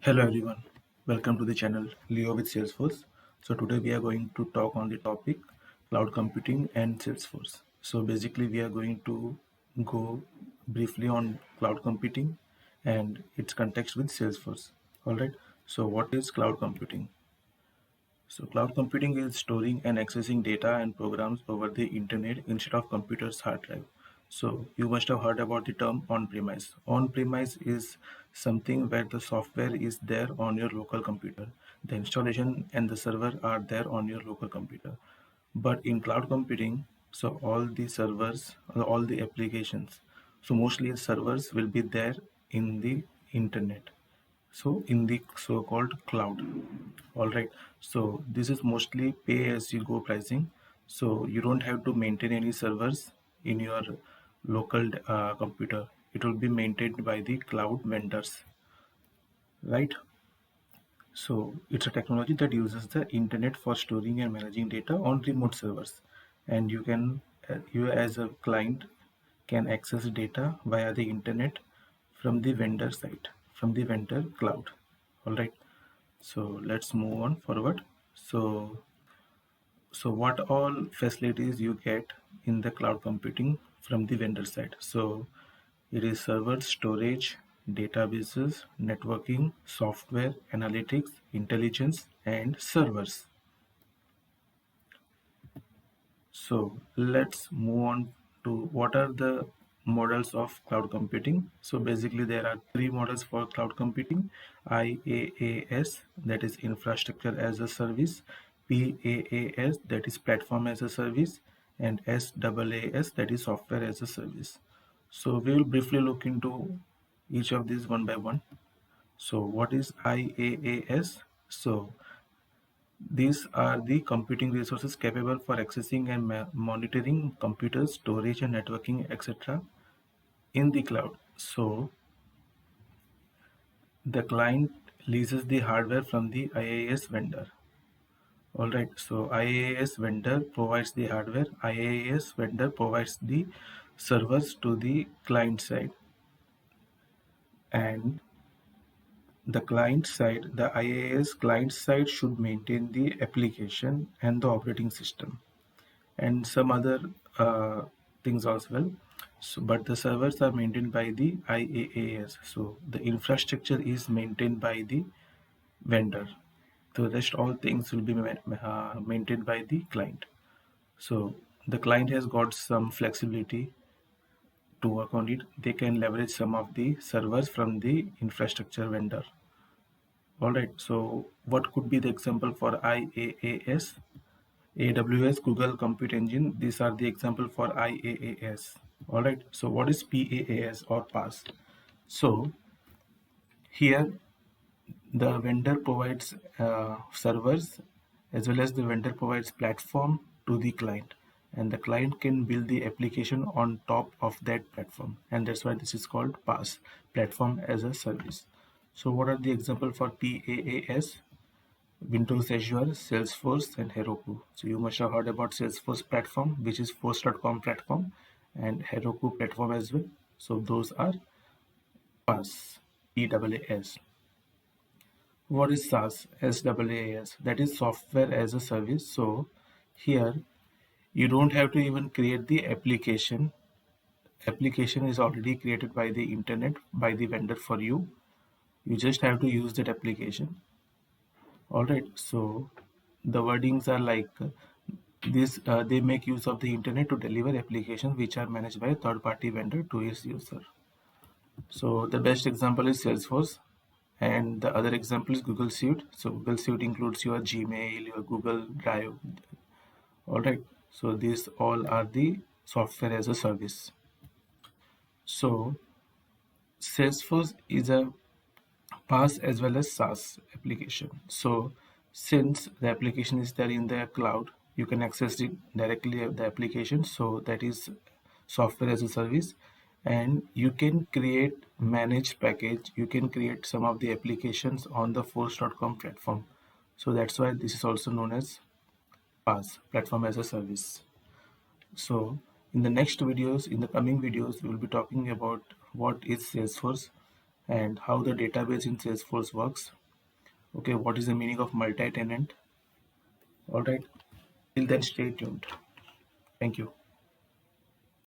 Hello everyone, welcome to the channel Leo with Salesforce. So today we are going to talk on the topic cloud computing and Salesforce. So basically we are going to go briefly on cloud computing and its context with Salesforce. Alright, so what is cloud computing? So cloud computing is storing and accessing data and programs over the internet instead of computer's hard drive. So you must have heard about the term on-premise. On-premise is something where the software is there on your local computer. The installation and the server are there on your local computer. But in cloud computing, so all the servers, all the applications, so mostly servers will be there in the internet, so in the so-called cloud. All right, so this is mostly pay as you go pricing, so you don't have to maintain any servers in your local computer. It will be maintained by the cloud vendors, right? So it's a technology that uses the internet for storing and managing data on remote servers, and you as a client can access data via the internet from the vendor site, from the vendor cloud. All right, so let's move on forward. So what all facilities you get in the cloud computing from the vendor side? So it is server storage, databases, networking, software, analytics, intelligence, and servers. So let's move on to what are the models of cloud computing. So basically there are three models for cloud computing: IaaS, that is infrastructure as a service; PaaS, that is platform as a service; and SaaS, that is software as a service. So we will briefly look into each of these one by one. So what is IaaS? So these are the computing resources capable for accessing and monitoring computers, storage and networking, etc. in the cloud. So the client leases the hardware from the IaaS vendor. Alright, so IaaS vendor provides the hardware, IaaS vendor provides the servers to the client side, and the client side, the IaaS client side should maintain the application and the operating system and some other things as well. So, but the servers are maintained by the IaaS. So the infrastructure is maintained by the vendor. The rest all things will be maintained by the client. So the client has got some flexibility to work on it. They can leverage some of the servers from the infrastructure vendor. All right. So what could be the example for IaaS? AWS, Google Compute Engine, these are the example for IaaS. All right, so what is PaaS or PaaS? So here the vendor provides servers, as well as the vendor provides platform to the client, and the client can build the application on top of that platform, and that's why this is called PaaS, platform as a service. So what are the example for PaaS? Windows, Azure, Salesforce, and Heroku. So you must have heard about Salesforce platform, which is Force.com platform, and Heroku platform as well. So those are PaaS, PaaS. What is SaaS? SaaS. That is software as a service. So here you don't have to even create the application. Application is already created by the internet, by the vendor for you. You just have to use that application. All right, so the wordings are like this: they make use of the internet to deliver applications which are managed by a third-party vendor to its user. So the best example is Salesforce, and the other example is Google Suite. So Google Suite includes your Gmail, your Google Drive. All right, so these all are the software as a service. So Salesforce is a PaaS as well as SaaS application. So since the application is there in the cloud, you can access it directly at the application. So that is software as a service, and you can create managed package. You can create some of the applications on the Force.com platform. So that's why this is also known as PaaS, platform as a service. So in the next videos, in the coming videos, we will be talking about what is Salesforce and how the database in Salesforce works, Okay, what is the meaning of multi-tenant? All right. Till then, stay tuned. Thank you.